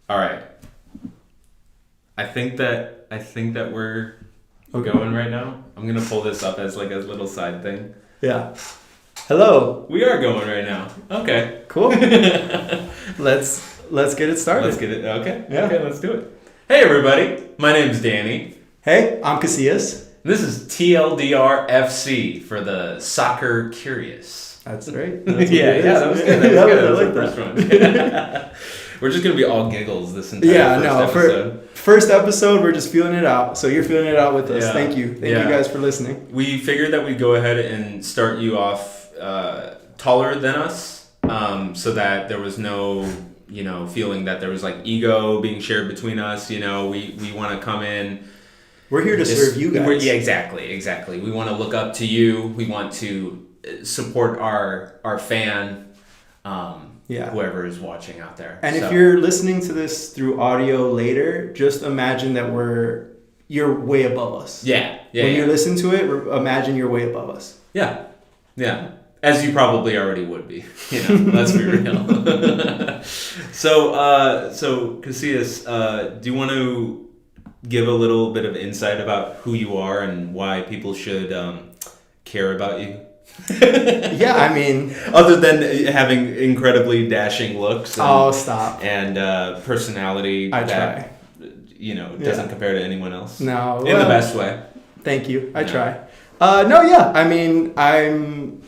All right. I think that we're going right now. I'm gonna pull this up as like a little side thing. Yeah. Hello. We are going right now. Okay. Cool. Let's get it started. Let's get it. Okay. Yeah. Okay. Let's do it. Hey everybody. My name's Danny. Hey, I'm Casillas. This is TLDR FC for the Soccer Curious. That's right. That was good. That was good. That was I like the first one. We're just gonna be all giggles this entire episode. First episode, we're just feeling it out. So you're feeling it out with us. Yeah. Thank you guys for listening. We figured that we'd go ahead and start you off taller than us, so that there was no, feeling that there was like ego being shared between us. We want to come in. We're here to serve you guys. Yeah, exactly. We want to look up to you. We want to support our fan. Whoever is watching out there. And if you're listening to this through audio later, just imagine that you're way above us. Yeah. When you listen to it, imagine you're way above us. Yeah. As you probably already would be. Let's be real. So Casillas, do you want to give a little bit of insight about who you are and why people should care about you? Yeah, I mean, other than having incredibly dashing looks stop and personality that doesn't compare to anyone else. No, in the best way. Thank you. I try. I mean, I'm,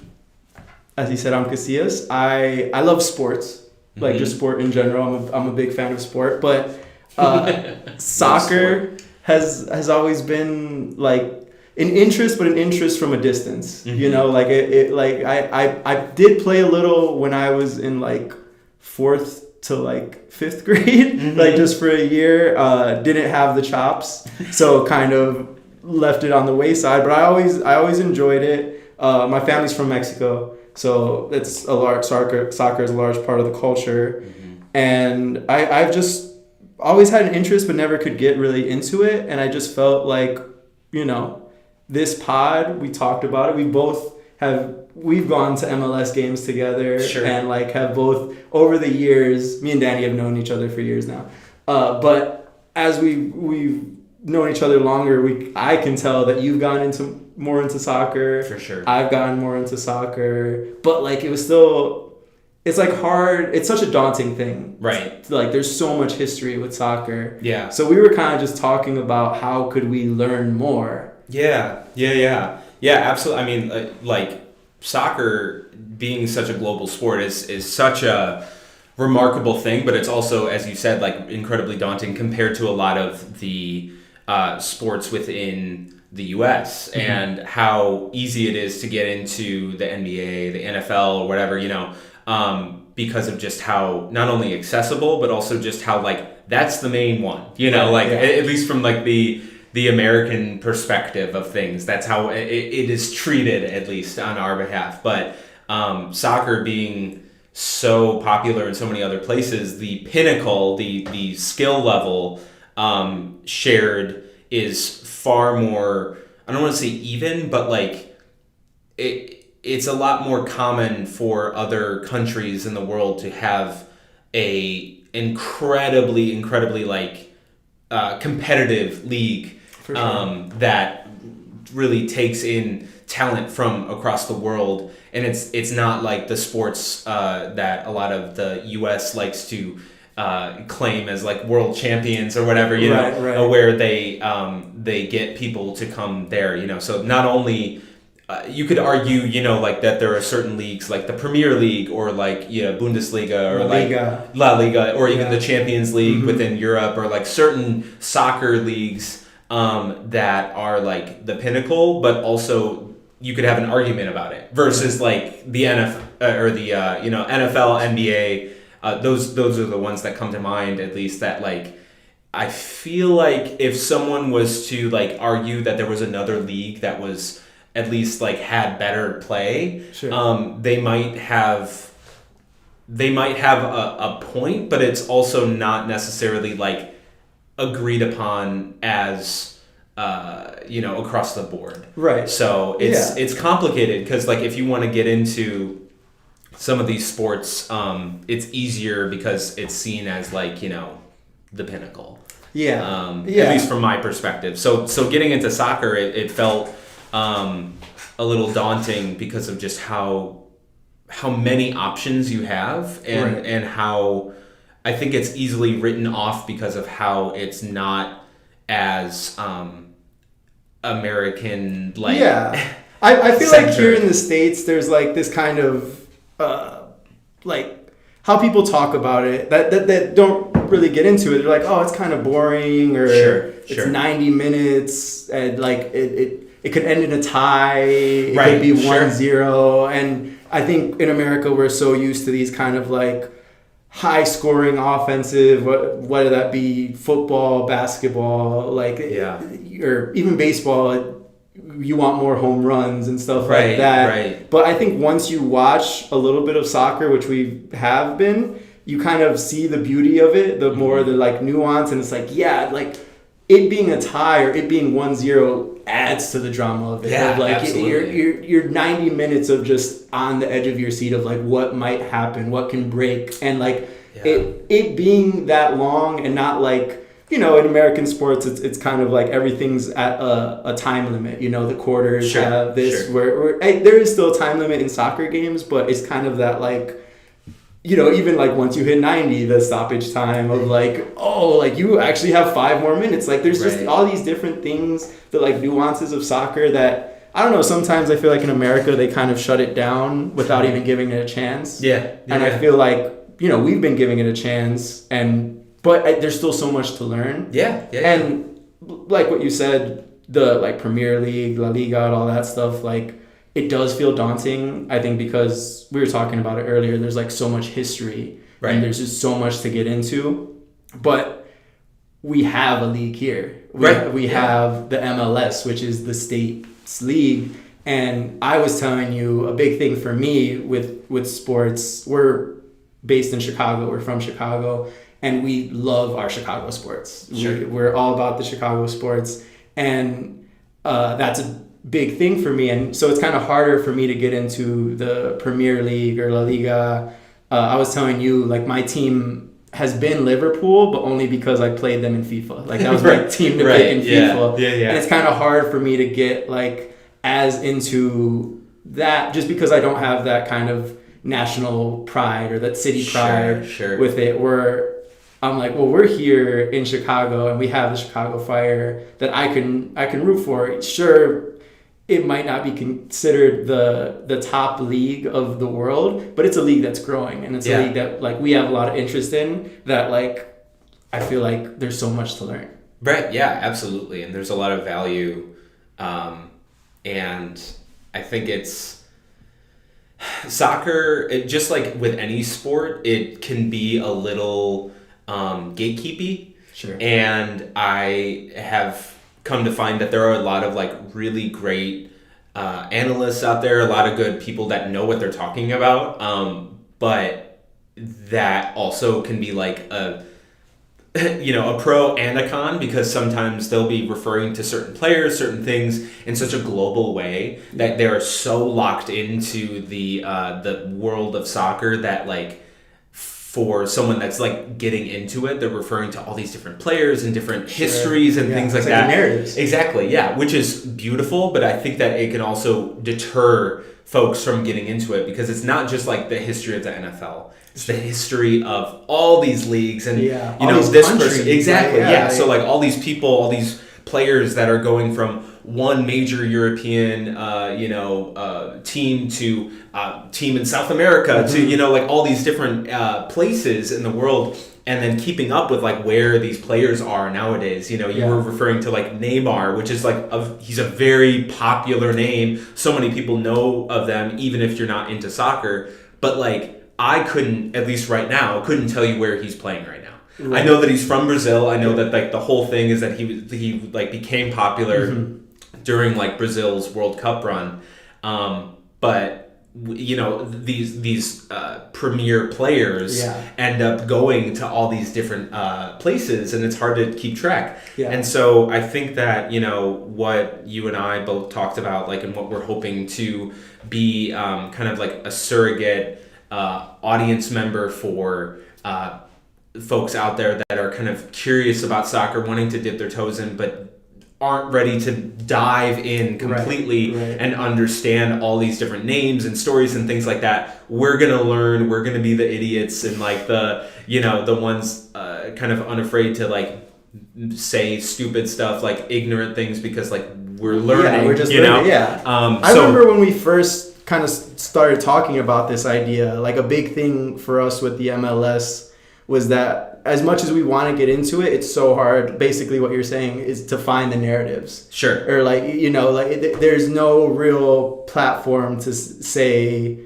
as you said, I'm Casillas. I love sports, like just sport in general. I'm a big fan of sport, but soccer has always been like an interest, but an interest from a distance. I did play a little when I was in like 4th to like 5th grade, like just for a year. Didn't have the chops, so kind of left it on the wayside. But I always enjoyed it. My family's from Mexico, so it's a large soccer is a large part of the culture, and I've just always had an interest, but never could get really into it. And I just felt like, this pod, we talked about it. We've gone to MLS games together, sure. And like have both over the years. Me and Danny have known each other for years now, but as we've known each other longer, I can tell that you've gone more into soccer. For sure, I've gotten more into soccer, but like it was still. It's like hard. It's such a daunting thing, right? Like there's so much history with soccer. Yeah. So we were kind of just talking about how could we learn more. Yeah, absolutely. I mean, like soccer being such a global sport is such a remarkable thing, but it's also, as you said, like incredibly daunting compared to a lot of the sports within the U.S. and how easy it is to get into the NBA, the NFL, or whatever, because of just how not only accessible, but also just how like that's the main one, at least from like the American perspective of things. That's how it is treated, at least on our behalf. But soccer being so popular in so many other places, the pinnacle, the skill level shared is far more, I don't want to say even, but like it's a lot more common for other countries in the world to have a incredibly like competitive league. For sure. That really takes in talent from across the world, and it's not like the sports that a lot of the U.S. likes to claim as like world champions or whatever, right. Where they get people to come there, So not only you could argue, like that there are certain leagues like the Premier League or like Bundesliga or La Liga or even the Champions League within Europe, or like certain soccer leagues that are like the pinnacle, but also you could have an argument about it versus like the NFL or the NFL, NBA. Those are the ones that come to mind, at least, that like I feel like if someone was to like argue that there was another league that was at least like had better play, sure. They might have a point, but it's also not necessarily like agreed upon as across the board. Right. So it's complicated because like if you want to get into some of these sports, it's easier because it's seen as like the pinnacle. Yeah. At least from my perspective. So getting into soccer, it felt a little daunting because of just how many options you have, and how I think it's easily written off because of how it's not as American, like. Yeah. I feel like here in the States, there's like this kind of like how people talk about it that don't really get into it. They're like, oh, it's kind of boring, or it's 90 minutes, and like it could end in a tie. It could be 1-0. And I think in America, we're so used to these kind of like high scoring offensive, whether that be football, basketball, like, or even baseball. You want more home runs and stuff like that. Right. But I think once you watch a little bit of soccer, which we have been, you kind of see the beauty of it, the more the like nuance, and it's like, like it being a tie or it being 1-0 adds to the drama of it. Yeah, of like absolutely. you're 90 minutes of just on the edge of your seat of like what might happen, what can break, and like it being that long, and not like, you know, in American sports, it's kind of like everything's at a time limit. You know, the quarters have this where there is still a time limit in soccer games, but it's kind of that like, you know, even like once you hit 90, the stoppage time of like, oh, like you actually have 5 more minutes. Like there's just all these different things, the like nuances of soccer that, I don't know, sometimes I feel like in America they kind of shut it down without even giving it a chance. And I feel like, you know, we've been giving it a chance, but there's still so much to learn. And like what you said, the like Premier League, La Liga, and all that stuff, like it does feel daunting, I think, because we were talking about it earlier. There's like so much history, and there's just so much to get into. But we have a league here. We have the MLS, which is the state's league. And I was telling you, a big thing for me with sports, we're based in Chicago. We're from Chicago. And we love our Chicago sports. We're all about the Chicago sports. And that's a big thing for me. And so it's kind of harder for me to get into the Premier League or La Liga. I was telling you, like, my team has been Liverpool, but only because I played them in FIFA. Like, that was my team to pick in FIFA. And it's kind of hard for me to get, like, as into that, just because I don't have that kind of national pride or that city pride with it, where I'm like, well, we're here in Chicago and we have the Chicago Fire that I can root for. Sure, it might not be considered the top league of the world, but it's a league that's growing, and it's a league that like we have a lot of interest in, that like I feel like there's so much to learn. Right, yeah, absolutely. And there's a lot of value, and I think it's soccer, just like with any sport, it can be a little gatekeepy. And I have come to find that there are a lot of like really great analysts out there, a lot of good people that know what they're talking about, but that also can be like a pro and a con, because sometimes they'll be referring to certain players, certain things in such a global way that they're so locked into the world of soccer that like, for someone that's like getting into it, they're referring to all these different players and different histories and things like that. Narratives. Exactly, yeah, which is beautiful, but I think that it can also deter folks from getting into it, because it's not just like the history of the NFL. It's the history of all these leagues and this person. Exactly, So like all these people, all these players that are going from one major European team to team in South America to like all these different places in the world, and then keeping up with like where these players are nowadays. You were referring to like Neymar, which is like he's a very popular name. So many people know of them, even if you're not into soccer. But like I couldn't, at least right now, tell you where he's playing right now. I know that he's from Brazil. I know that like the whole thing is that he like became popular during like Brazil's World Cup run, but these premier players end up going to all these different places, and it's hard to keep track. And so I think that what you and I both talked about, like, and what we're hoping to be kind of like a surrogate audience member for folks out there that are kind of curious about soccer, wanting to dip their toes in, but aren't ready to dive in completely and understand all these different names and stories and things like that. We're going to learn, we're going to be the idiots and like the, you know, the ones kind of unafraid to like say stupid stuff, like ignorant things, because like we're learning, we're just learning, I remember when we first kind of started talking about this idea, like a big thing for us with the MLS was that as much as we want to get into it, it's so hard. Basically what you're saying is to find the narratives. Sure. Or like, you know, like there's no real platform to say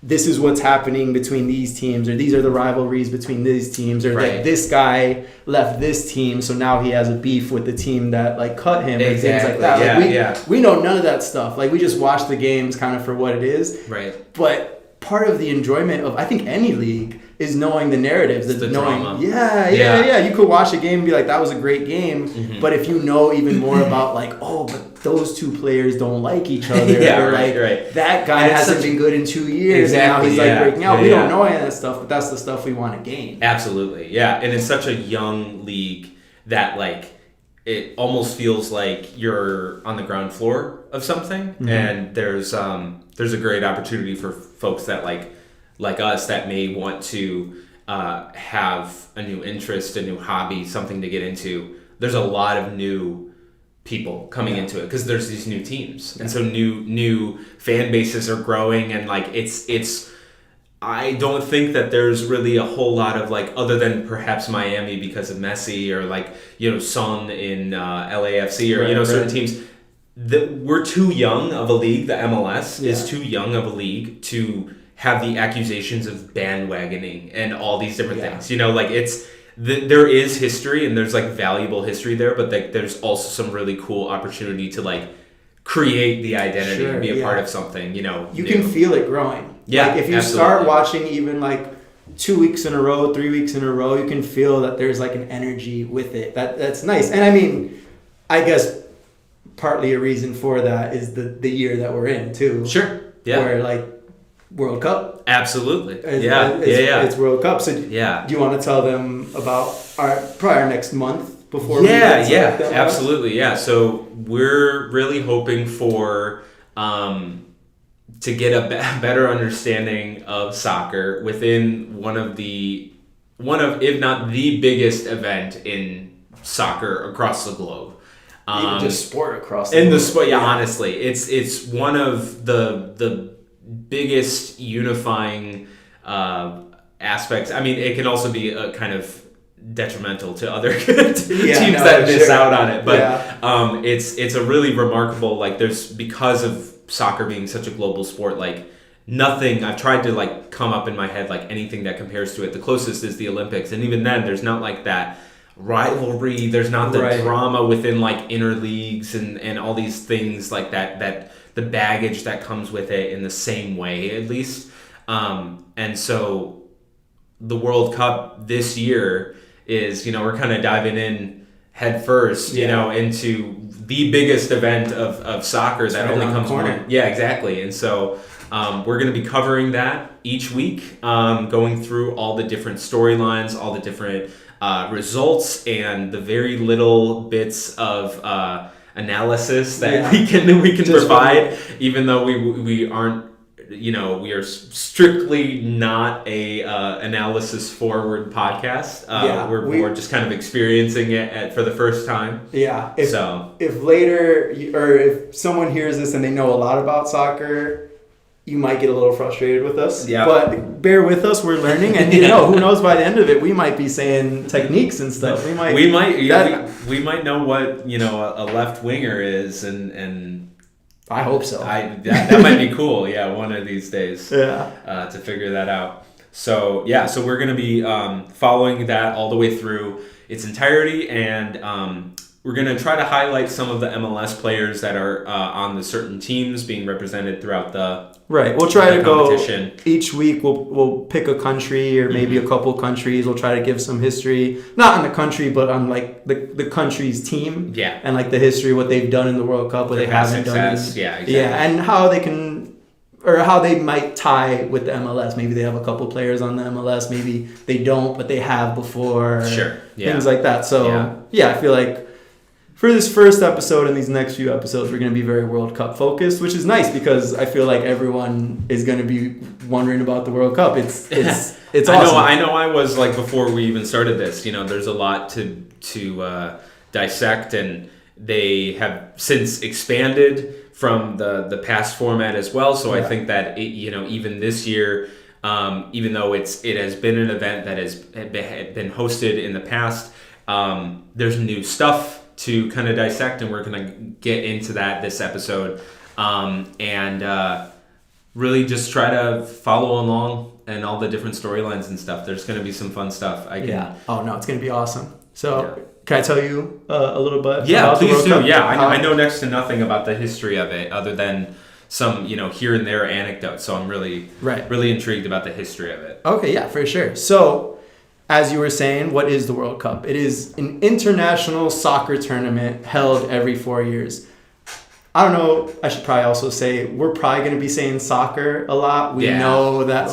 this is what's happening between these teams, or these are the rivalries between these teams, or that this guy left this team, so now he has a beef with the team that like cut him, or things like that. We know none of that stuff. Like we just watch the games kind of for what it is. Right. But part of the enjoyment of, I think, any league is knowing the narratives. It's the drama. You could watch a game and be like, that was a great game. But if you know even more about like, oh, but those two players don't like each other. That guy hasn't been good in 2 years. And now he's like breaking out. We don't know any of that stuff, but that's the stuff we want to gain. Absolutely. Yeah. And it's such a young league that like it almost feels like you're on the ground floor of something. And there's a great opportunity for folks that like us that may want to have a new interest, a new hobby, something to get into. There's a lot of new people coming into it because there's these new teams, and so new fan bases are growing, and like it's. I don't think that there's really a whole lot of like, other than perhaps Miami because of Messi, or like, you know, Son in LAFC, or certain teams. We're too young of a league. The MLS is too young of a league to have the accusations of bandwagoning and all these different things. You know, like there is history and there's like valuable history there, but like there's also some really cool opportunity to like create the identity and be a part of something, you know. You can feel it growing. Yeah. Like if you start watching even like 2 weeks in a row, 3 weeks in a row, you can feel that there's like an energy with it. That's nice. And I mean, I guess partly a reason for that is the year that we're in too. Sure. Yeah. Where like World Cup. Absolutely. It's World Cup. So do you want to tell them about our next month before we get to absolutely. Yeah. So we're really hoping for to get a better understanding of soccer within one of if not the biggest event in soccer across the globe. Even just sport across the globe. Sport, honestly, it's one of the biggest unifying aspects. I mean, it can also be a kind of detrimental to other teams that miss out on it. But it's a really remarkable, like, because of soccer being such a global sport, like nothing, I've tried to like come up in my head like anything that compares to it. The closest is the Olympics, and even then there's not like that rivalry, there's not the drama within like inner leagues and all these things like that the baggage that comes with it in the same way, at least. And so the World Cup this year is, you know, we're kind of diving in head first, you know, into the biggest event of soccer that only comes one. Yeah, exactly. And so we're going to be covering that each week, going through all the different storylines, all the different results, and the very little bits of analysis that we can provide, even though we aren't, you know, we are strictly not a analysis forward podcast. We're more just kind of experiencing it for the first time. Yeah. If later, or if someone hears this and they know a lot about soccer, you might get a little frustrated with us. Yeah. But bear with us, we're learning, and you know, who knows, by the end of it, we might be saying techniques and stuff. We might know what, you know, a left winger is, and I hope so. That might be cool. Yeah, one of these days. To figure that out. So so we're gonna be following that all the way through its entirety, and we're gonna try to highlight some of the MLS players that are on the certain teams being represented throughout the We'll try to go each week. We'll pick a country or maybe a couple countries. We'll try to give some history, not on the country, but on like the country's team. Yeah. And like the history, what they've done in the World Cup, what they haven't done. Exactly. Yeah, and how they can or how they might tie with the MLS. Maybe they have a couple players on the MLS. Maybe they don't, but they have before. Sure. Yeah. Things like that. So, I feel like for this first episode and these next few episodes, we're going to be very World Cup focused, which is nice because I feel like everyone is going to be wondering about the World Cup. It's awesome. I know. I was like before we even started this. There's a lot to dissect, and they have since expanded from the past format as well. So I think that even this year, even though it has been an event that has been hosted in the past, there's new stuff to kind of dissect, and we're going to get into that this episode, and really just try to follow along and all the different storylines and stuff. There's going to be some fun stuff. Oh no, it's going to be awesome. So can I tell you a little bit? Yeah, about please the World do. Cup? Yeah, I know next to nothing about the history of it other than some here and there anecdotes. So I'm really intrigued about the history of it. Okay, yeah, for sure. So, as you were saying, what is the World Cup? It is an international soccer tournament held every 4 years. I don't know. I should probably also say we're probably going to be saying soccer a lot. We know that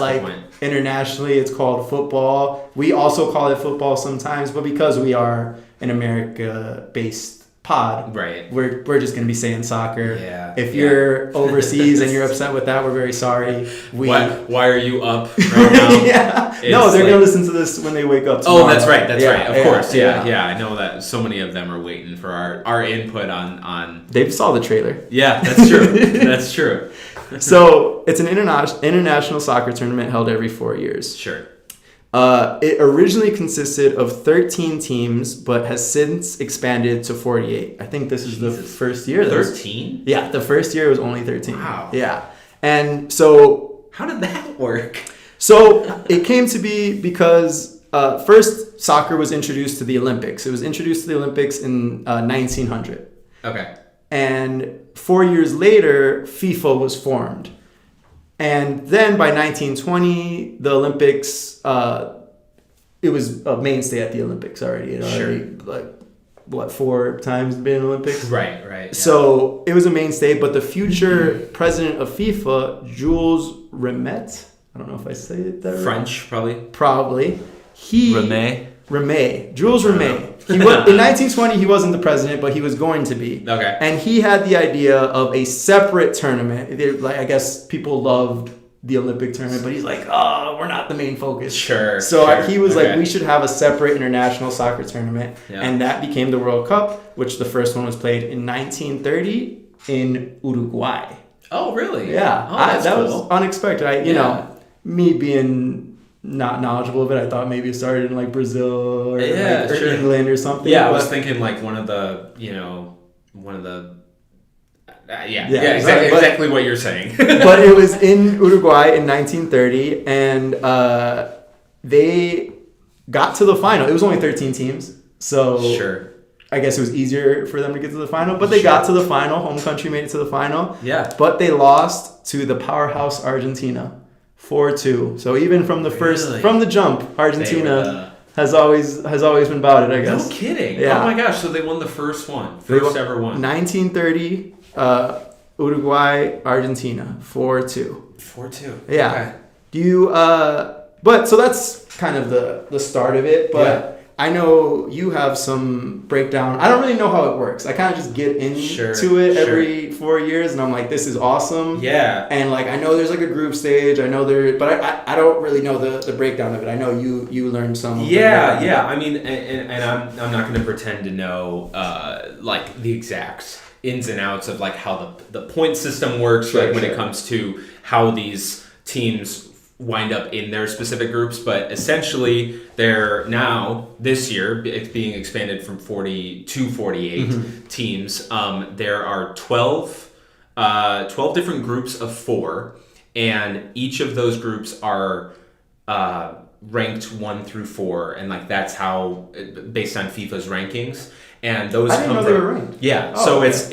internationally it's called football. We also call it football sometimes, but because we are an America-based pod, we're just going to be saying soccer. If you're overseas and you're upset with that, we're very sorry. Why are you up right now? No, they're going to listen to this when they wake up tomorrow. Oh, that's right. Of course. I know that so many of them are waiting for our input on. They saw the trailer. Yeah, that's true. That's true. So it's an international soccer tournament held every 4 years. Sure. It originally consisted of 13 teams, but has since expanded to 48. I think this is the first year. 13? Yeah, the first year was only 13. Wow. Yeah. And so... How did that work? So it came to be because first soccer was introduced to the Olympics. It was introduced to the Olympics in 1900. Okay. And 4 years later, FIFA was formed. And then by 1920, the Olympics, it was a mainstay at the Olympics already. Already, 4 times been Olympics? Right. Yeah. So it was a mainstay, but the future president of FIFA, Jules Rimet, I don't know if I say it that right. French, probably. Probably. Rimet. Jules Rimet. In 1920, he wasn't the president, but he was going to be. Okay. And he had the idea of a separate tournament. I guess people loved the Olympic tournament, but he's like, we're not the main focus. Sure. So he was like, we should have a separate international soccer tournament. Yeah. And that became the World Cup, which the first one was played in 1930 in Uruguay. Oh, really? Yeah. That was unexpected. You know, me being not knowledgeable of it, I thought maybe it started in Brazil or England or something. Yeah, I was thinking exactly what you're saying. But it was in Uruguay in 1930, and they got to the final. It was only 13 teams, so sure. I guess it was easier for them to get to the final, but they got to the final. Home country made it to the final. Yeah. But they lost to the powerhouse Argentina, 4-2. So even from the jump, Argentina has always been about it, I guess. No kidding. Yeah. Oh my gosh, so they won the first ever one. 1930, Uruguay, Argentina, 4-2. 4-2. Yeah. Okay. Do you but so that's kind of the start of it, but I know you have some breakdown. I don't really know how it works. I kind of just get into it every 4 years, and I'm like, this is awesome. Yeah. And I know there's a group stage. I know but I don't really know the breakdown of it. I know you learned some. Yeah. I mean, and I'm not going to pretend to know the exact ins and outs of how the point system works, when it comes to how these teams wind up in their specific groups, but essentially they're now, this year, it's being expanded from 40 to 48 teams. There are 12 different groups of 4, and each of those groups are ranked 1 through 4, and that's how, based on FIFA's rankings, and those I didn't know they were ranked. Yeah, so it's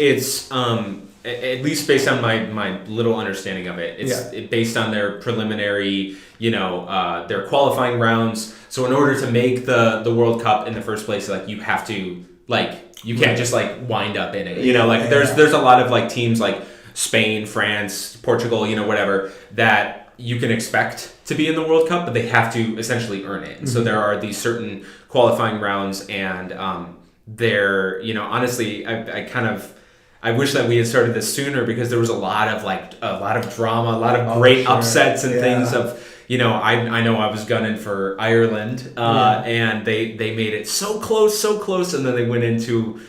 at least based on my little understanding of it, it's based on their preliminary, their qualifying rounds. So in order to make the World Cup in the first place, you have to you can't just wind up in it. There's a lot of teams Spain, France, Portugal, whatever, that you can expect to be in the World Cup, but they have to essentially earn it. And so there are these certain qualifying rounds, and they're, honestly, I wish that we had started this sooner, because there was a lot of drama, a lot of great upsets and things of, I know I was gunning for Ireland, and they made it so close, and then they went into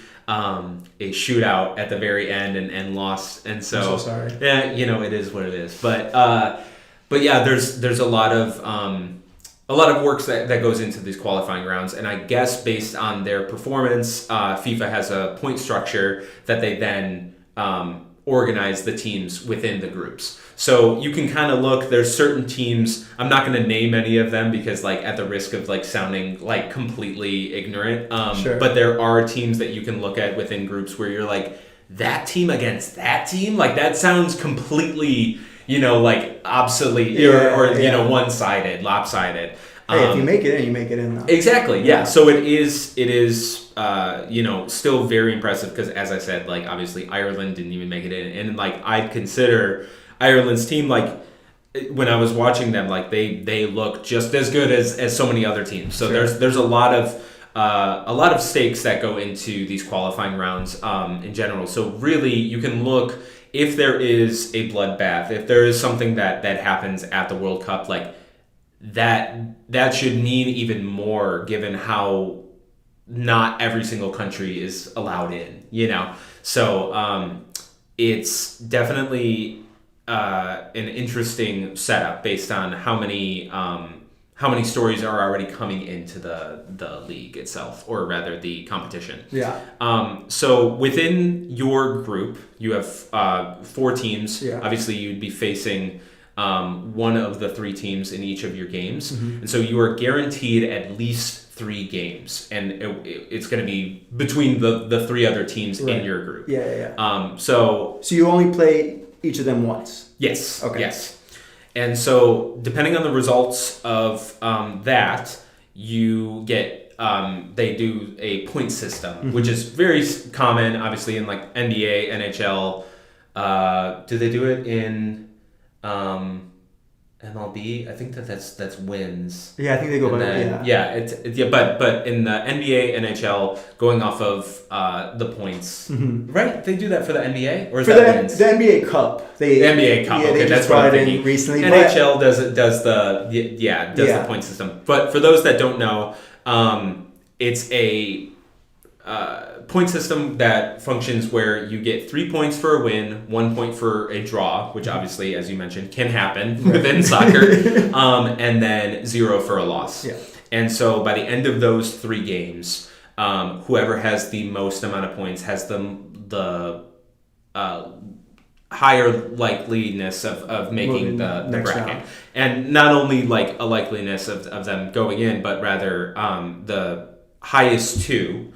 a shootout at the very end and lost. And so, I'm so sorry. Yeah, it is what it is. But yeah, there's a lot of work that goes into these qualifying rounds, and I guess based on their performance, FIFA has a point structure that they then organize the teams within the groups. So you can kind of look, there's certain teams, I'm not going to name any of them because at the risk of sounding completely ignorant, Sure. But there are teams that you can look at within groups where you're like, that team against that team, that sounds completely, obsolete or one-sided, lopsided. Hey, if you make it in, you make it in. Though. Exactly. Yeah. So it is, still very impressive because, as I said, obviously Ireland didn't even make it in, and I'd consider Ireland's team when I was watching them, they look just as good as so many other teams. So Sure. there's a lot of stakes that go into these qualifying rounds in general. So really, you can look if there is a bloodbath, if there is something that happens at the World Cup, that should mean even more given how not every single country is allowed in, So it's definitely an interesting setup based on how many stories are already coming into the league itself, or rather the competition. Yeah. So within your group, you have 4 teams. Yeah. Obviously, you'd be facing one of the 3 teams in each of your games. Mm-hmm. And so you are guaranteed at least 3 games. And it's going to be between the 3 other teams in your group. Yeah. So you only play each of them once? Yes. Okay. Yes. And so depending on the results of that, you get, they do a point system, which is very common, obviously, in NBA, NHL. Do they do it in MLB? I think that's wins. Yeah, I think they go by but in the NBA, NHL, going off of the points, right? They do that for the NBA, or is that wins? The NBA Cup. The NBA Cup. Yeah, okay, they that's what I'm brought it thinking. in recently. NHL does the point system. But for those that don't know, it's a point system that functions where you get 3 points for a win, 1 point for a draw, which obviously, as you mentioned, can happen within soccer, and then 0 for a loss. Yeah. And so by the end of those 3 games, whoever has the most amount of points has the higher likeliness of making the bracket. Round. And not only a likeliness of them going in, but rather the highest 2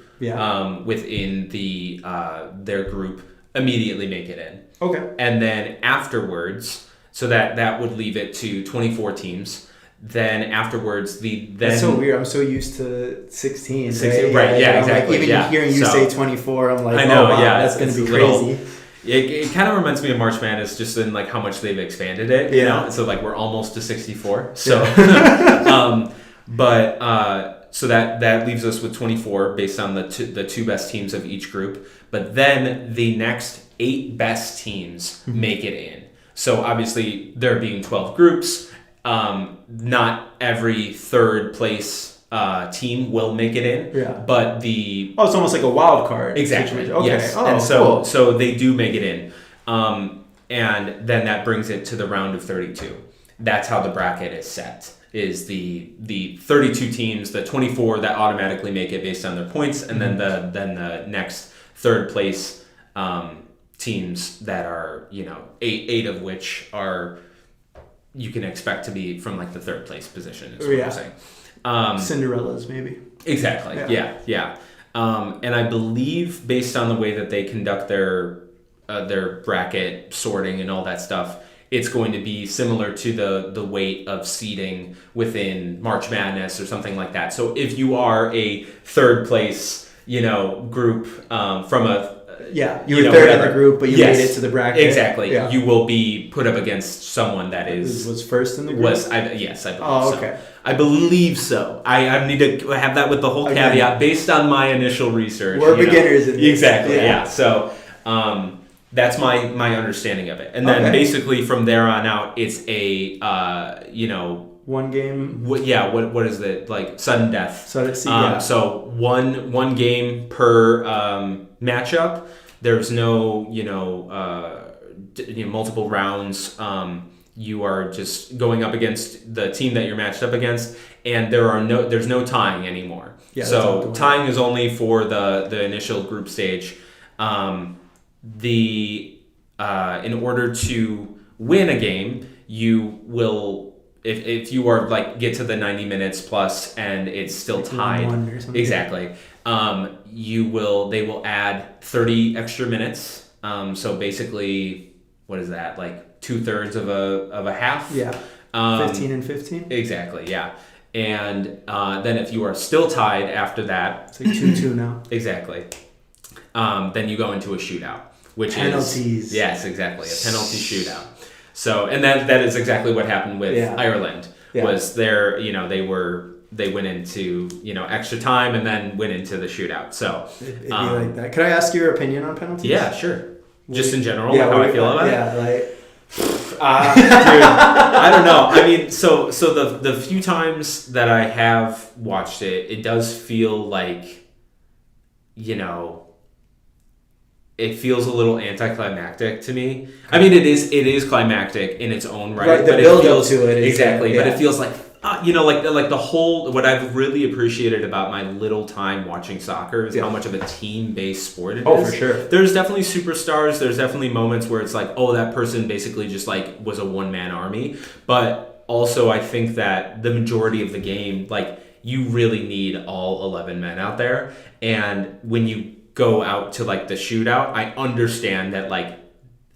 within their group immediately make it in. Okay. And then afterwards, so that would leave it to 24 teams. Then afterwards, That's so weird. I'm so used to 16. 16, right? Yeah, exactly. Even hearing you say 24, I'm like, I know, oh, wow, yeah, that's going to be crazy. It kind of reminds me of March Madness, just in how much they've expanded it. You know, so we're almost to 64. So, so that leaves us with 24 based on the 2 best teams of each group. But then the next 8 best teams make it in. So obviously there being 12 groups, not every 3rd place team will make it in. Yeah. But it's almost like a wild card. Exactly. Situation. Okay. Yes. Oh, and so cool. so they do make it in. And then that brings it to the round of 32. That's how the bracket is set. Is the 32 teams, the 24 that automatically make it based on their points, and then the next 3rd place teams that are, 8 of which are you can expect to be from the 3rd place position is what I'm saying. Cinderellas maybe. Exactly. Yeah. And I believe based on the way that they conduct their bracket sorting and all that stuff, it's going to be similar to the weight of seeding within March Madness or something like that. So if you are a 3rd place, group from you were third in the group, but you Yes, made it to the bracket. Exactly. Yeah. You will be put up against someone that was first in the group. Yes, I believe Oh, okay. so. I believe so. I need to have that with the whole caveat based on my initial research. We're beginners in this. Exactly. Yeah. So that's my understanding of it, and then basically from there on out, it's a one game. What is it like? Sudden death. So one game per matchup. There's no multiple rounds. You are just going up against the team that you're matched up against, and there's no tying anymore. Yeah, so tying is only for the initial group stage. In order to win a game, you will if you are get to the 90 minutes plus and it's still tied. 1-1 or something. Exactly. They will add 30 extra minutes. So basically, what is that? 2/3 of a half. Yeah. 15 and 15. Exactly. Yeah. And then if you are still tied after that, it's 2-2 now. Exactly. Then you go into a shootout, which penalties. Yes, exactly, a penalty shootout. So, and that is exactly what happened with Ireland. Yeah. Was there, they went into extra time and then went into the shootout. So it'd be like that. Could I ask your opinion on penalties? Yeah, sure. Just in general, how I feel about it. Yeah, dude, I don't know. I mean, so the few times that I have watched it, it does feel like, it feels a little anticlimactic to me. I mean, it is climactic in its own right. Right, the build up to it. Exactly, but it feels like, like the whole, what I've really appreciated about my little time watching soccer is how much of a team-based sport it is. Oh, for sure. There's definitely superstars. There's definitely moments where it's that person basically just was a one-man army. But also I think that the majority of the game, you really need all 11 men out there. And when you go out to the shootout, I understand that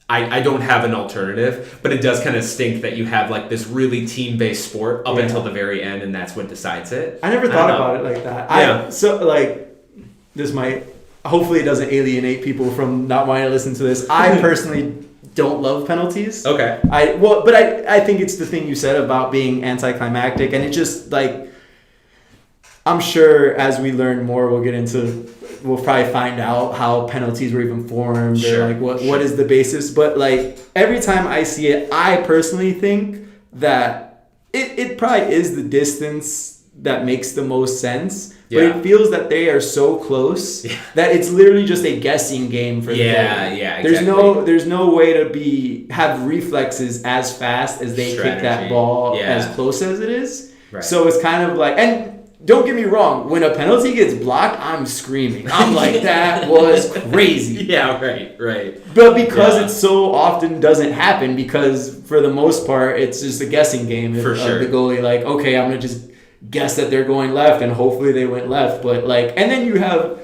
I don't have an alternative, but it does kind of stink that you have this really team-based sport up until the very end, and that's what decides it. I never thought about it like that. Yeah. This might, hopefully it doesn't alienate people from not wanting to listen to this. I personally don't love penalties. Okay. But I think it's the thing you said about being anticlimactic, and it just I'm sure as we learn more, we'll probably find out how penalties were even formed, or what is the basis. But every time I see it, I personally think that it probably is the distance that makes the most sense. But it feels that they are so close that it's literally just a guessing game for the goalie. Yeah, exactly. There's no way to have reflexes as fast as they kick that ball as close as it is. Right. So it's kind of and don't get me wrong, when a penalty gets blocked, I'm screaming. I'm that was crazy. Yeah, right. But because it so often doesn't happen, because for the most part, it's just a guessing game of the goalie. Okay, I'm going to just guess that they're going left, and hopefully they went left. But and then you have,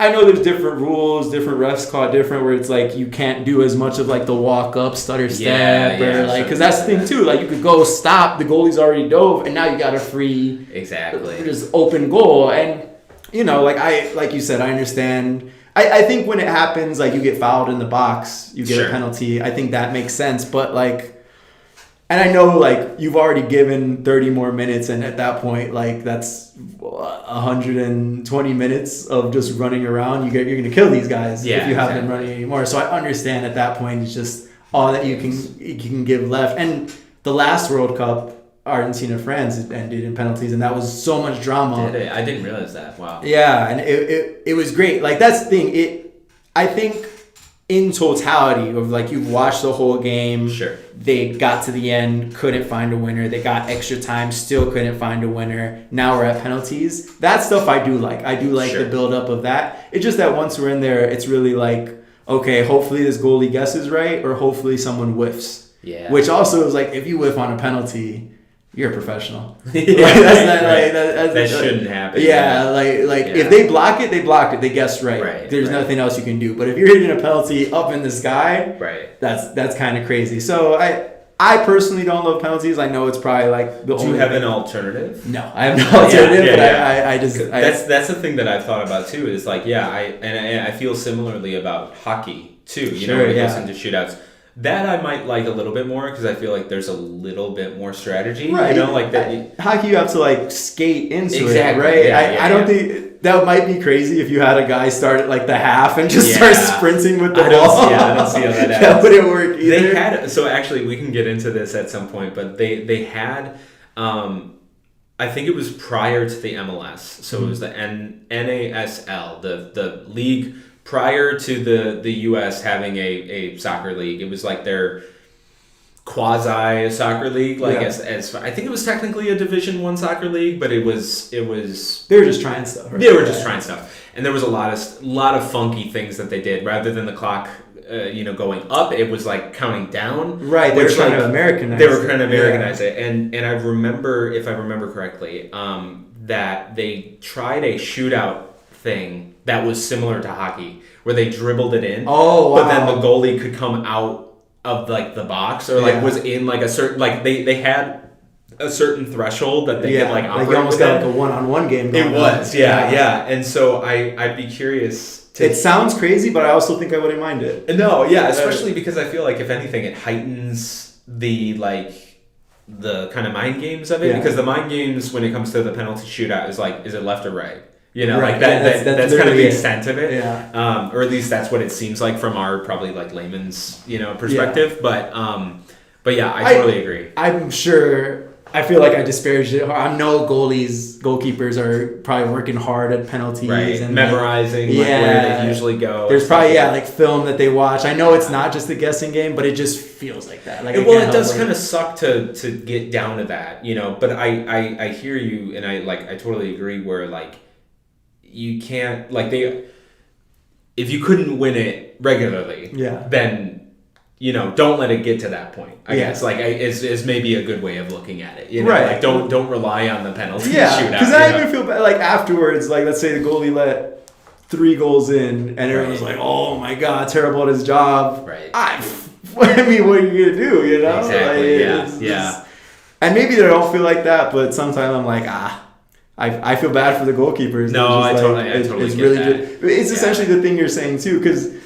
I know there's different rules, different refs call it different, where it's you can't do as much of the walk up, stutter step, or because that's the thing too. You could go stop, the goalie's already dove, and now you got a free, just open goal. And like you said, I understand. I think when it happens, you get fouled in the box, you get a penalty. I think that makes sense, but and I know you've already given 30 more minutes, and at that point that's 120 minutes of just running around. You're going to kill these guys if you have them running anymore. So I understand at that point it's just all that you can give left. And the last World Cup, Argentina-France, ended in penalties, and that was so much drama. Did it? I didn't realize that. Wow. Yeah, and it was great. That's the thing. I think in totality of you've watched the whole game. Sure. They got to the end, couldn't find a winner. They got extra time, still couldn't find a winner. Now we're at penalties. That stuff I do like. I do like the build up of that. It's just that once we're in there, it's really okay, hopefully this goalie guesses right, or hopefully someone whiffs. Yeah. Which also is if you whiff on a penalty, you're a professional. That shouldn't happen. Yeah, if they block it, they blocked it. They guessed right. There's nothing else you can do. But if you're hitting a penalty up in the sky, that's kind of crazy. So I personally don't love penalties. I know it's probably like the Do you have an alternative? No, I have no alternative. That's the thing that I've thought about too. Is like, I feel similarly about hockey too. You know, when it goes into shootouts. That I might like a little bit more because I feel like there's a little bit more strategy. Right. You know, like that. Hockey, you have to like skate into exactly. it, right? Yeah, I don't think that might be crazy if you had a guy start at like the half and just start sprinting with the ball. I don't see how that happens. That wouldn't work either. They had, so actually we can get into this at some point, but they had, I think it was prior to the MLS. So it was the NASL, the league prior to the U.S. having a soccer league. It was like their quasi soccer league, like as I think it was technically a Division I soccer league, but it was they were just trying stuff. Right? They were just trying stuff, and there was a lot of funky things that they did. Rather than the clock, going up, it was like counting down. Right, they were trying to Americanize. They were trying to Americanize it, and I remember, if I remember correctly, that they tried a shootout thing that was similar to hockey, where they dribbled it in. Oh, wow. But then the goalie could come out of like the box, or like was in like a certain, like they had a certain threshold that they could like operate. Like you almost got like a one-on-one game going on. It was, yeah. And so I'd be curious. It sounds crazy, but I also think I wouldn't mind it. No, yeah, especially because I feel like if anything, it heightens the kind of mind games of it. Because the mind games when it comes to the penalty shootout is like, is it left or right? You know, like that's kind of the extent of it. Yeah. Or at least that's what it seems like from our probably like layman's, perspective. Yeah. But yeah, I totally agree. I'm sure. I feel like I disparaged it. I know goalkeepers are probably working hard at penalties and memorizing where they usually go. There's probably like film that they watch. I know it's not just a guessing game, but it just feels like that. Like it does kind of suck to get down to that, But I hear you, and I totally agree. Where like you can't if you couldn't win it regularly, then. Don't let it get to that point. I guess is maybe a good way of looking at it. Right. Like don't rely on the penalty shootout. Because I even feel bad. Like afterwards, like let's say the goalie let 3 goals in, and everyone's like, "Oh my god, terrible at his job." Right. I mean, what are you gonna do? Exactly. And maybe they don't feel like that, but sometimes I'm like, I feel bad for the goalkeepers. No, I totally it's get really that. It's essentially the thing you're saying too, because.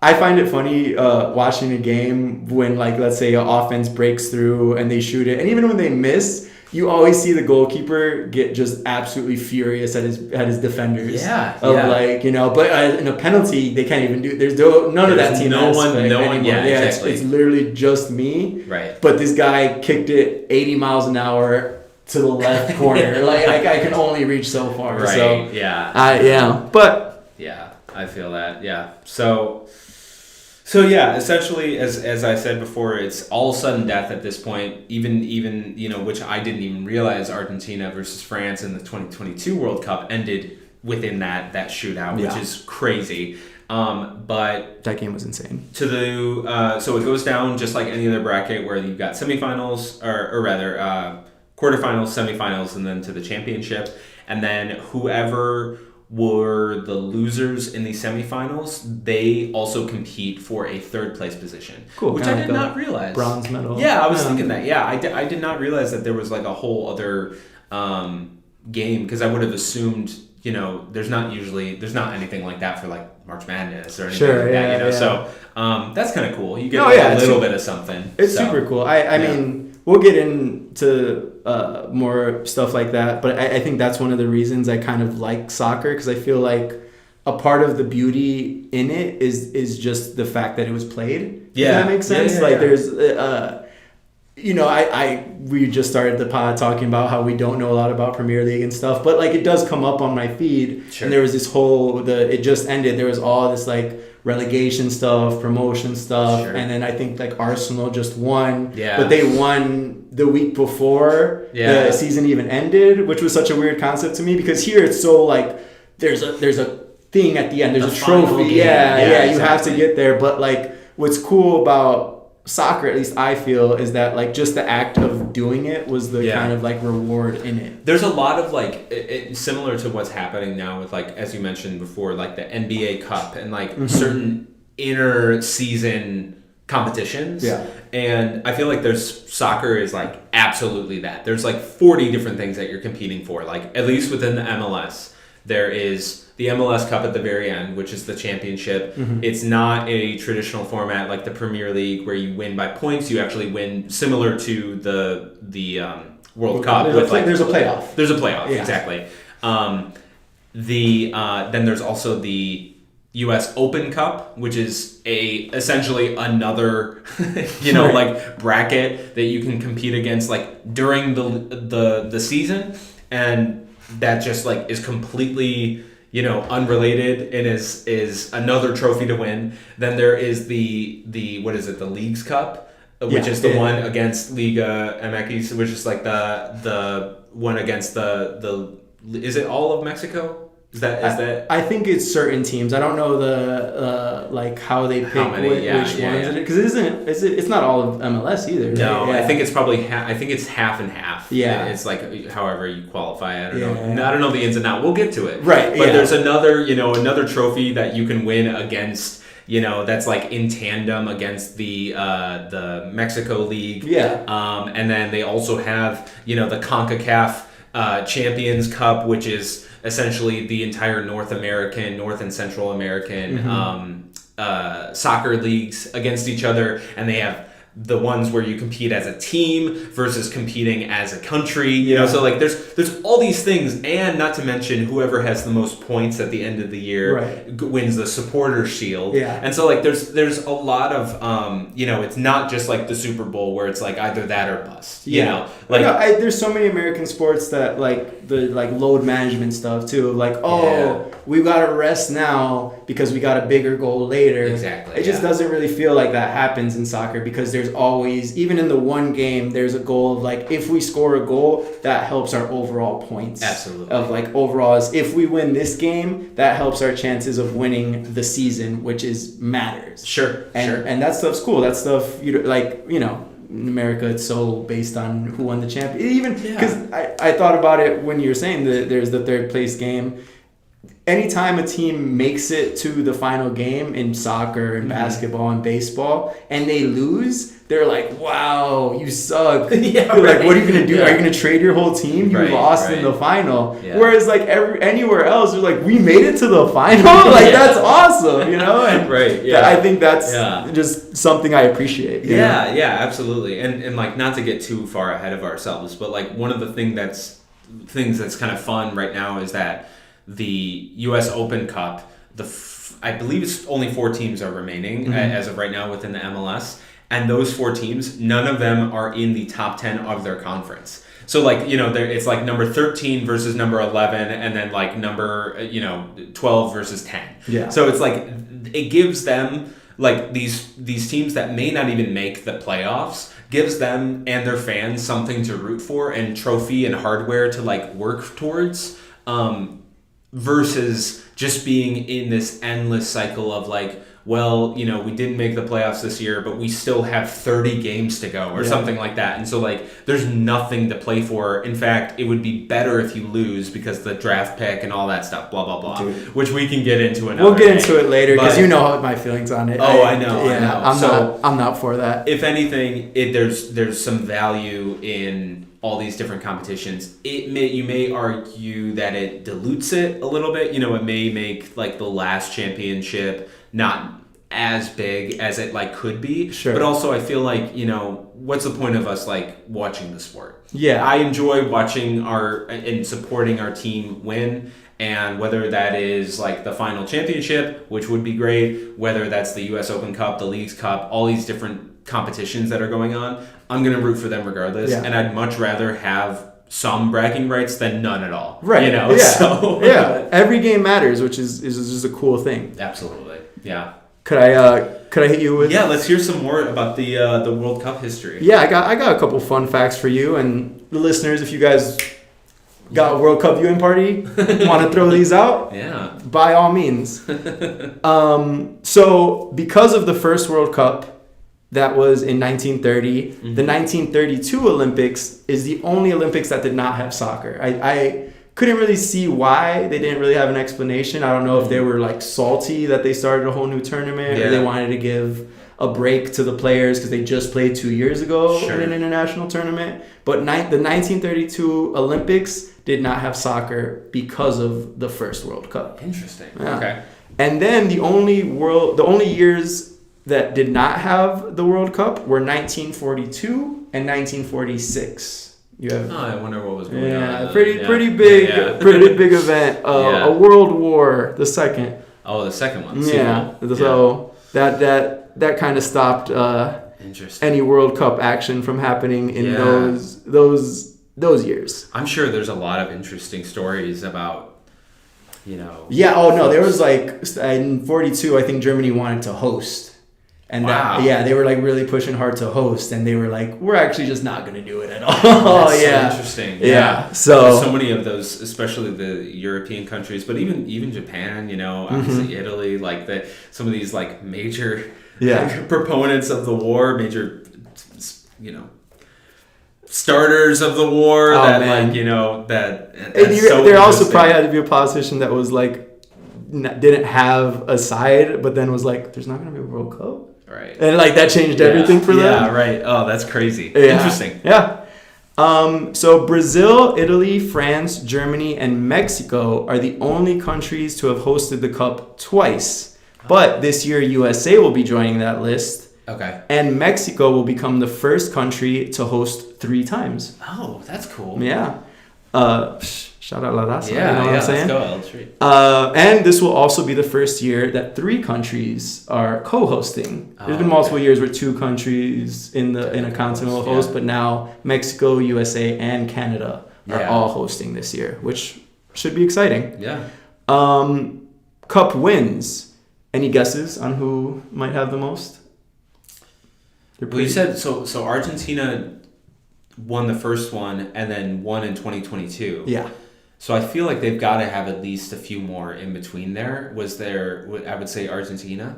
I find it funny watching a game when, like, let's say an offense breaks through and they shoot it, and even when they miss, you always see the goalkeeper get just absolutely furious at his defenders. But in a penalty, they can't even do. There's none of that team. No one. Yeah, exactly. It's literally just me. Right. But this guy kicked it 80 miles an hour to the left corner. like I can only reach so far. Right. So, yeah. But yeah, I feel that. Yeah. So yeah, essentially, as I said before, it's all sudden death at this point. Even which I didn't even realize Argentina versus France in the 2022 World Cup ended within that shootout, which is crazy. But that game was insane. So it goes down just like any other bracket where you've got semifinals, or rather quarterfinals, semifinals, and then to the championship, and then whoever were the losers in the semifinals, they also compete for a third place position. Cool. Which I did not realize. Bronze medal. Yeah, I was thinking that. Yeah, I did not realize that there was like a whole other game, because I would have assumed, there's not anything like that for like March Madness or anything like that, So that's kind of cool. You get a little bit of something. It's super cool. I mean, we'll get into more stuff like that, but I think that's one of the reasons I kind of like soccer, because I feel like a part of the beauty in it is just the fact that it was played. Does that make sense? There's we just started the pod talking about how we don't know a lot about Premier League and stuff, but like it does come up on my feed. Sure. And there was this whole it just ended. There was all this like relegation stuff, promotion stuff, and then I think like Arsenal just won, but they won the week before the season even ended, which was such a weird concept to me, because here it's so like there's a thing at the end, there's a trophy, you have to get there. But like what's cool about soccer, at least I feel, is that like just the act of doing it was the kind of like reward in it. There's a lot of like similar to what's happening now with, like, as you mentioned before, like the NBA Cup and like certain inter season competitions. Yeah. And I feel like soccer is like absolutely that. There's like 40 different things that you're competing for. Like at least within the MLS, there is the MLS Cup at the very end, which is the championship. Mm-hmm. It's not a traditional format like the Premier League where you win by points. You actually win similar to the World Cup. There's a playoff. There's a playoff, Yeah. exactly. Then there's also the U.S. Open Cup, which is essentially another, Right. like bracket that you can compete against like during the season, and that just like is completely unrelated and is another trophy to win. Then there is the what is it, the Leagues Cup, which is the one against Liga MX, which is like the one against the is it all of Mexico? Is that? I think it's certain teams. I don't know the like how they pick which ones because it's not all of MLS either. No, right? I think it's probably I think it's half and half. Yeah, it's like however you qualify. I don't know. I don't know the ins and outs. We'll get to it. Right, but there's another trophy that you can win against. That's like in tandem against the Mexico League. Yeah. And then they also have the Concacaf Champions Cup, which is essentially the entire North and Central American soccer leagues against each other, and they have the ones where you compete as a team versus competing as a country, so like there's all these things, and not to mention whoever has the most points at the end of the year wins the supporter shield. And so like there's a lot of it's not just like the Super Bowl where it's like either that or bust. There's so many American sports that like the load management stuff too, like we gotta rest now because we got a bigger goal later. Exactly. It just doesn't really feel like that happens in soccer because there's always, even in the one game, there's a goal of like if we score a goal that helps our overall points. Absolutely. Of like overall, if we win this game, that helps our chances of winning the season, which matters. Sure. And that stuff's cool. That stuff in America, it's so based on who won the champion. Even because I thought about it when you were saying that there's the third place game. Anytime a team makes it to the final game in soccer and basketball and baseball and they lose, they're like, wow, you suck. Yeah, like, what are you going to do? Are you going to trade your whole team? You lost in the final. Yeah. Whereas like anywhere else, you're like, we made it to the final? Like, that's awesome, And I think that's just something I appreciate. Yeah, absolutely. And like, not to get too far ahead of ourselves, but like one of the things that's kind of fun right now is that the U.S. Open Cup, I believe it's only 4 teams are remaining as of right now within the MLS, and those 4 teams, none of them are in the top 10 of their conference. So like it's like number 13 versus number 11, and then like number 12 versus 10. Yeah. So it's like it gives them like these teams that may not even make the playoffs, gives them and their fans something to root for and trophy and hardware to like work towards. Versus just being in this endless cycle of like, well, we didn't make the playoffs this year, but we still have 30 games to go or something like that. And so like, there's nothing to play for. In fact, it would be better if you lose because the draft pick and all that stuff, blah, blah, blah, which we can get into another We'll get into it later because my feelings on it. I know. I'm not for that. If anything, there's some value in all these different competitions. You may argue that it dilutes it a little bit. It may make like the last championship not as big as it like could be. Sure. But also I feel like, what's the point of us like watching the sport? Yeah. I enjoy watching and supporting our team win. And whether that is like the final championship, which would be great, whether that's the U.S. Open Cup, the Leagues Cup, all these different competitions that are going on, I'm going to root for them regardless. Yeah. And I'd much rather have some bragging rights than none at all. Right. Yeah. So. Yeah. Every game matters, which is just a cool thing. Absolutely. Yeah. Could I hit you with? Yeah, let's hear some more about the World Cup history. Yeah, I got a couple fun facts for you and the listeners. If you guys got a World Cup viewing party, want to throw these out? Yeah. By all means. So because of the first World Cup that was in 1930, the 1932 Olympics is the only Olympics that did not have soccer. I couldn't really see why they didn't really have an explanation. I don't know if they were like salty that they started a whole new tournament or they wanted to give a break to the players because they just played 2 years ago Sure. in an international tournament. But the 1932 Olympics did not have soccer because of the first World Cup. Interesting. Yeah. Okay. And then the only years that did not have the World Cup were 1942 and 1946. You have, Oh, I wonder what was going on. pretty big, pretty big event. Yeah. A World War, the second. Oh, the second one. Yeah. Sequel. So that kind of stopped Interesting. any World Cup action from happening in Yeah. those years. I'm sure there's a lot of interesting stories about, Yeah. Oh no, there was like in 42. I think Germany wanted to host. And Wow. they were like really pushing hard to host, and they were like, "We're actually just not going to do it at all." That's so interesting. Yeah. So many of those, especially the European countries, but even Japan, obviously Italy, like some of these like major proponents of the war, major, starters of the war There also probably had to be a politician that was like didn't have a side, but then was like, "There's not going to be a World Cup." Right. And like that changed everything for them. Yeah, right. Oh, that's crazy. Yeah. Interesting. Yeah. So Brazil, Italy, France, Germany, and Mexico are the only countries to have hosted the Cup twice. But this year, USA will be joining that list. Okay. And Mexico will become the first country to host 3 times. Oh, that's cool. Yeah. Shout out La Raza. Yeah, you know what I'm saying? Let's go. And this will also be the first year that 3 countries are co-hosting. There's been multiple years where 2 countries in a continent will host, but now Mexico, USA, and Canada are all hosting this year, which should be exciting. Yeah. Cup wins. Any guesses on who might have the most? Well, you said so Argentina won the first one and then won in 2022. Yeah. So I feel like they've got to have at least a few more in between there. I would say Argentina?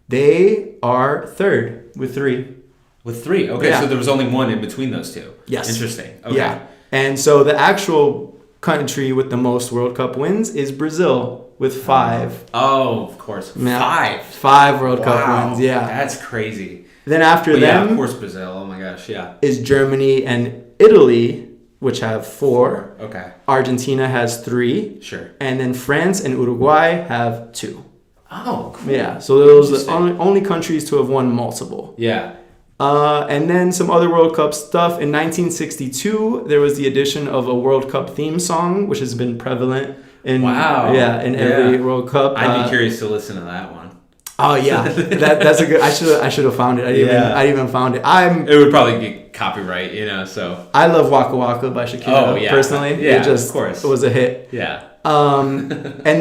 They are third with 3. With 3. Okay, Yeah. so there was only one in between those 2. Yes. Interesting. Okay. Yeah. And so the actual country with the most World Cup wins is Brazil with 5. Oh, of course. 5. 5 World Cup wins, yeah. That's crazy. Then after them of course, Brazil. Oh my gosh, yeah. is Germany and Italy, which have 4. Okay. Argentina has 3. Sure. And then France and Uruguay have 2. Oh, cool. Yeah, so those are the only countries to have won multiple. Yeah. And then some other World Cup stuff. In 1962, there was the addition of a World Cup theme song, which has been prevalent in every World Cup. I'd be curious to listen to that one. Oh yeah, that's a good. I should have found it. I even found it. It would probably get copyright, So I love Waka Waka by Shakira. Personally, yeah, it of course, was a hit. Yeah. And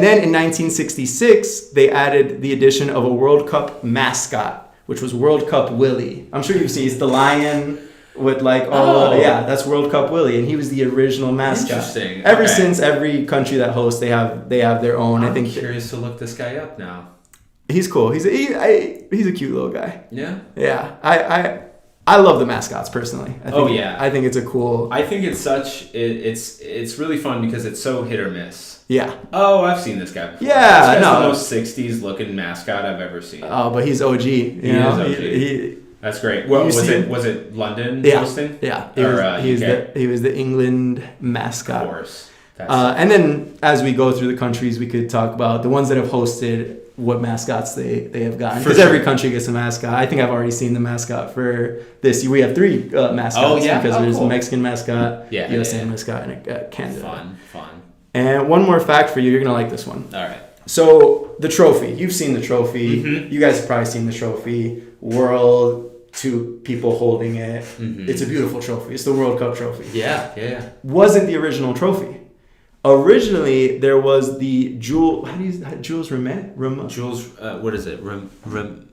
then in 1966, they added the addition of a World Cup mascot, which was World Cup Willie. I'm sure you've seen. It's the lion with like that's World Cup Willie, and he was the original mascot. Interesting. Ever since every country that hosts, they have their own. I'm curious to look this guy up now. He's cool. He's a cute little guy. Yeah. Yeah. I love the mascots personally. I think it's a cool. I think it's it's really fun because it's so hit or miss. Yeah. Oh, I've seen this guy before. Yeah. This guy's the most 60s looking mascot I've ever seen. Oh, but he's OG. He is OG. That's great. Well, was it London hosting? Yeah. He was the England mascot. Of course. And then as we go through the countries, we could talk about the ones that have hosted, what mascots they have gotten. Because every country gets a mascot. I think I've already seen the mascot for this year. We have 3 mascots because there's a Mexican mascot, USA mascot, and Canada. Fun. And one more fact for you. You're going to like this one. All right. So the trophy. You've seen the trophy. Mm-hmm. You guys have probably seen the trophy. World, 2 people holding it. Mm-hmm. It's a beautiful trophy. It's the World Cup trophy. Yeah. Wasn't the original trophy. Originally, there was the Jules Rimet? Jules, what is it? Rimet?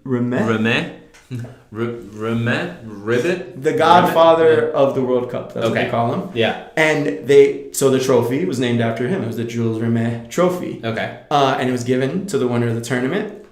Ribbit? The godfather of the World Cup. That's what they call him. Yeah. And so the trophy was named after him. It was the Jules Rimet trophy. Okay. And it was given to the winner of the tournament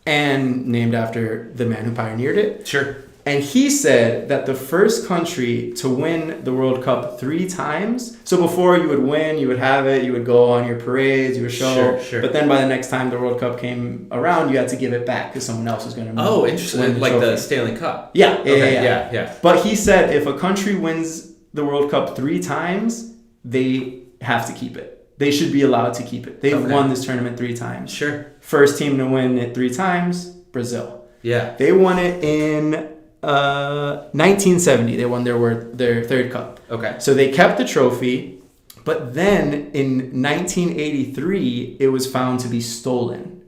and named after the man who pioneered it. Sure. And he said that the first country to win the World Cup 3 times. So before you would win, you would have it, you would go on your parades, you would show. Sure. But then by the next time the World Cup came around, you had to give it back because someone else was going to win. Oh, interesting. Like trophy. the Stanley Cup. Yeah, Yeah. But he said if a country wins the World Cup 3 times, they have to keep it. They should be allowed to keep it. They've won this tournament 3 times. Sure. First team to win it 3 times, Brazil. Yeah. They won it in 1970. They won their third cup. Okay. So they kept the trophy, but then in 1983, it was found to be stolen,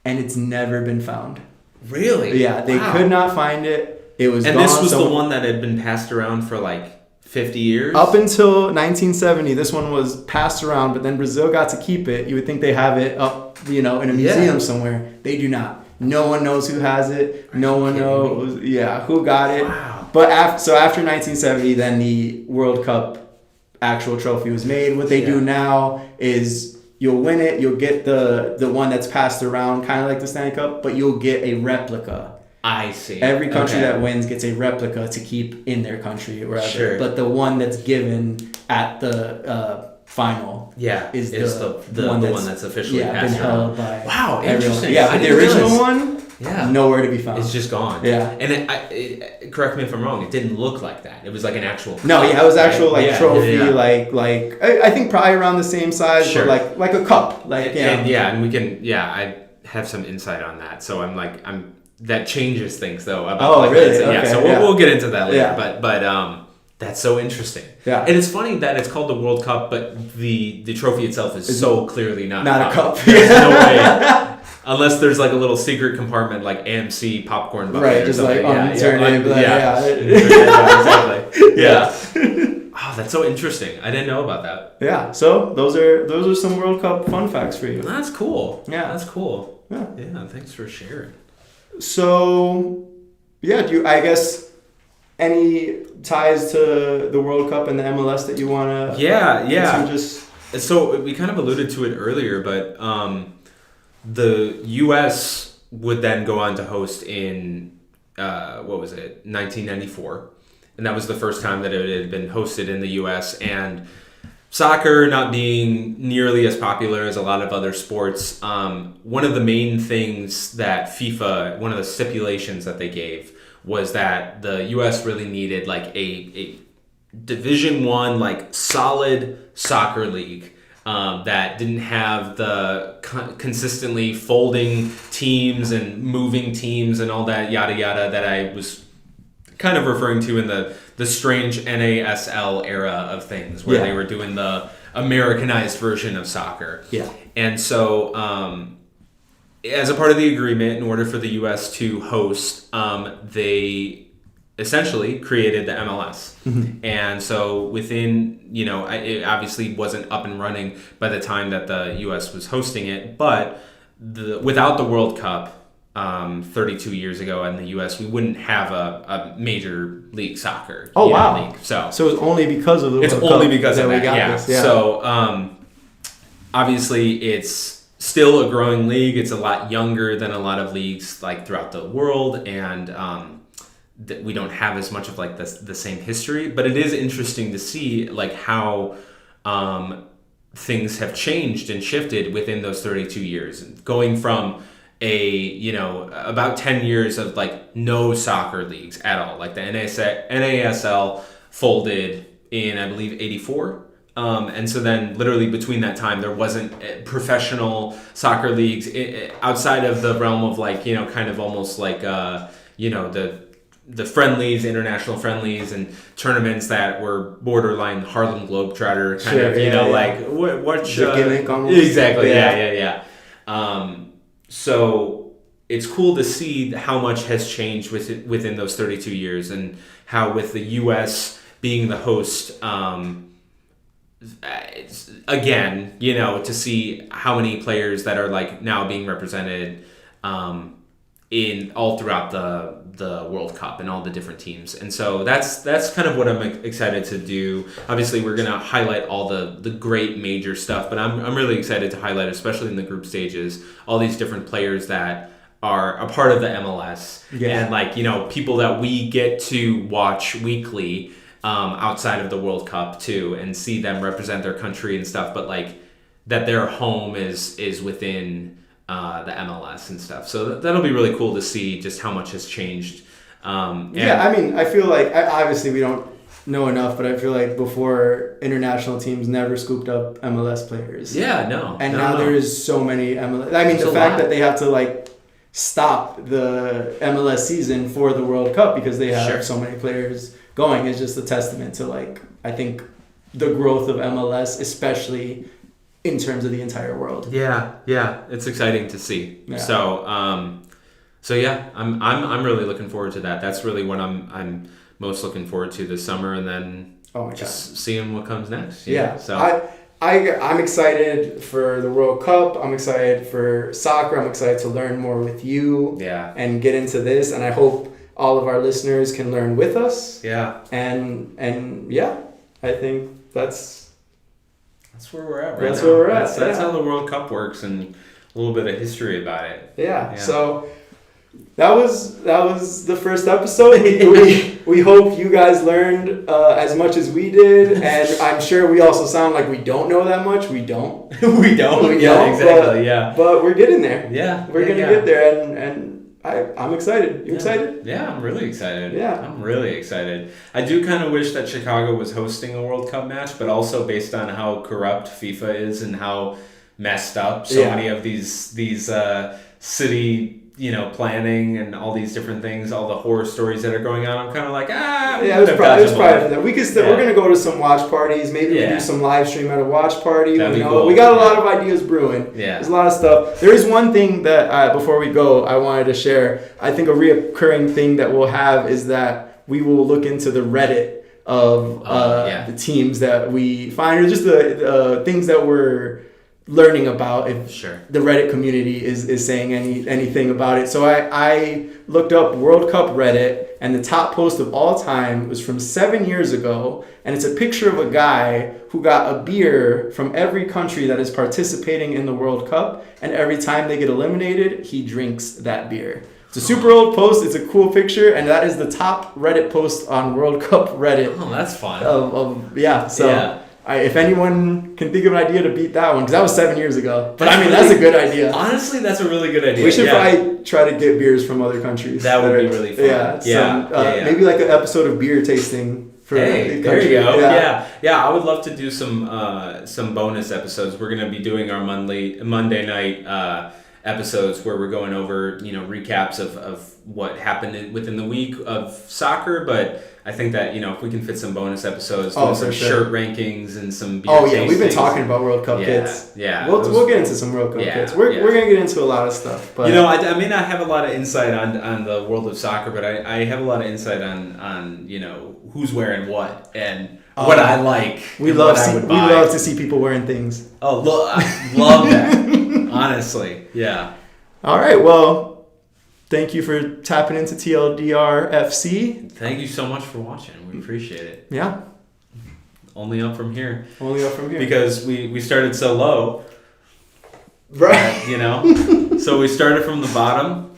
and it's never been found. Really? Yeah, they could not find it. It was And gone. this was the one that had been passed around for like 50 years? Up until 1970, this one was passed around, but then Brazil got to keep it. You would think they have it up, in a museum somewhere. They do not. No one knows who has it. No one knows, who got it. Wow. But after 1970, then the World Cup actual trophy was made. What they do now is you'll win it. You'll get the one that's passed around, kind of like the Stanley Cup, but you'll get a replica. I see. Every country that wins gets a replica to keep in their country or wherever. Sure. But the one that's given at the final is the one that's officially been passed held around. by Wow, everyone. interesting. Yeah, I but the didn't original realize. one, nowhere to be found. It's just gone. Yeah. And it, correct me if I'm wrong, it didn't look like that. It was like an actual No, cup, it was actual right? trophy, Yeah. like I think probably around the same size, Sure. but like a cup, And we can I have some insight on that. So I'm that changes things though. About really? That. Okay, so we'll get into that later. Yeah. But that's so interesting. Yeah. And it's funny that it's called the World Cup, but the trophy itself is so clearly not a cup. There's no way. Unless there's like a little secret compartment like AMC popcorn bucket. Right, or just something. like Exactly. Yeah. Oh, that's so interesting. I didn't know about that. Yeah. So those are some World Cup fun facts for you. That's cool. Yeah. That's cool. Yeah. Yeah, thanks for sharing. So, I guess any ties to the World Cup and the MLS that you want to So we kind of alluded to it earlier, but the U.S. would then go on to host in 1994, and that was the first time that it had been hosted in the U.S. And soccer not being nearly as popular as a lot of other sports, one of the main things that FIFA, one of the stipulations that they gave was that the U.S. really needed like a Division I, like solid soccer league that didn't have the consistently folding teams and moving teams and all that yada yada that I was kind of referring to in the strange NASL era of things where they were doing the Americanized version of soccer. Yeah. And so as a part of the agreement, in order for the U.S. to host, they essentially created the MLS. Mm-hmm. And so within, it obviously wasn't up and running by the time that the U.S. was hosting it, but without the World Cup, 32 years ago in the U.S., we wouldn't have a major league soccer. Oh, wow. League. So it's only because of the World Cup. It's only because of that that. we got this. Yeah. So obviously it's still a growing league. It's a lot younger than a lot of leagues like throughout the world, and we don't have as much of like the same history. But it is interesting to see like how things have changed and shifted within those 32 years, going from about 10 years of like no soccer leagues at all. Like the NASL folded in, I believe, 84. And so then literally between that time, there wasn't professional soccer leagues outside of the realm of like, kind of almost like, the friendlies, international friendlies and tournaments that were borderline Harlem Globetrotter kind of, like what's the gimmick almost. Exactly. Yeah. So it's cool to see how much has changed within those 32 years, and how with the U.S. being the host, again, to see how many players that are like now being represented in all throughout the World Cup and all the different teams. And so that's kind of what I'm excited to do. Obviously, we're going to highlight all the great major stuff, but I'm really excited to highlight, especially in the group stages, all these different players that are a part of the MLS, Yeah. and like, you know, people that we get to watch weekly outside of the World Cup too, and see them represent their country and stuff, but like that their home is within the MLS and stuff. So that'll be really cool to see just how much has changed. Yeah, I mean, I feel like obviously we don't know enough, but I feel like before international teams never scooped up MLS players. Yeah, no. And no, now no. there is so many MLS. I mean, There's the a fact lot. that they have to like stop the MLS season for the World Cup because they have Sure. so many players going is just a testament to like, I think, the growth of MLS, especially in terms of the entire world. Yeah, it's exciting to see. Yeah. So yeah, I'm really looking forward to that. That's really what I'm most looking forward to this summer, and then Oh my just seeing what comes next. Yeah. So I'm excited for the World Cup. I'm excited for soccer. I'm excited to learn more with you. Yeah. And get into this. And I hope all of our listeners can learn with us. Yeah. And yeah, I think that's where we're at right That's now. where we're at, That's yeah. how the World Cup works, and a little bit of history about it. yeah. Yeah. So that was the first episode. We hope you guys learned as much as we did, and I'm sure we also sound like we don't know that much. We don't. We don't. Yeah, exactly. But we're getting there. Yeah. We're gonna get there, and I'm excited. You excited? Yeah, I'm really excited. Yeah. I'm really excited. I do kind of wish that Chicago was hosting a World Cup match, but also based on how corrupt FIFA is and how messed up so Yeah. many of these city, you know, planning and all these different things, all the horror stories that are going on. I'm kind of like, Yeah, it was probably for that. We could still, we're gonna go to some watch parties. Maybe we do some live stream at a watch party. That'd be You know, cool. we got a lot of ideas brewing. Yeah. There's a lot of stuff. There is one thing that before we go, I wanted to share. I think a reoccurring thing that we'll have is that we will look into the Reddit of the teams that we find, or just the things that we're learning about, if Sure. the Reddit community is saying anything about it. So I looked up World Cup Reddit, and the top post of all time was from 7 years ago, and it's a picture of a guy who got a beer from every country that is participating in the World Cup, and every time they get eliminated, he drinks that beer. It's a super old post. It's a cool picture, and that is the top Reddit post on World Cup Reddit. Oh, that's fun. So if anyone can think of an idea to beat that one, because that was 7 years ago. But I mean, that's a good idea. Honestly, that's a really good idea. We should probably try to get beers from other countries. That would be really fun. Yeah. Maybe like an episode of beer tasting for Hey, the there country. you go. Yeah. I would love to do some bonus episodes. We're gonna be doing our Monday night episodes where we're going over, you know, recaps of what happened within the week of soccer. But I think that, you know, if we can fit some bonus episodes, doing some shirt rankings and some beer we've been tastings. talking about World Cup kits. Yeah, we'll get into some World Cup kits. We're gonna get into a lot of stuff. But you know, I may not have a lot of insight on the world of soccer, but I have a lot of insight on you know, who's wearing what and what I like. We and love what I would buy. we love to see people wearing things. Oh, I love that. Honestly, yeah. All right, well, thank you for tapping into TLDR FC. Thank you so much for watching. We appreciate it. Yeah. Only up from here. Only up from here. Because we started so low. Right. You know? So we started from the bottom.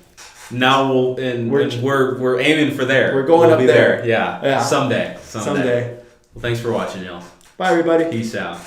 Now we're aiming for there. We're going up be there. Yeah. Yeah. Someday. Someday. Well, thanks for watching, y'all. Bye, everybody. Peace out.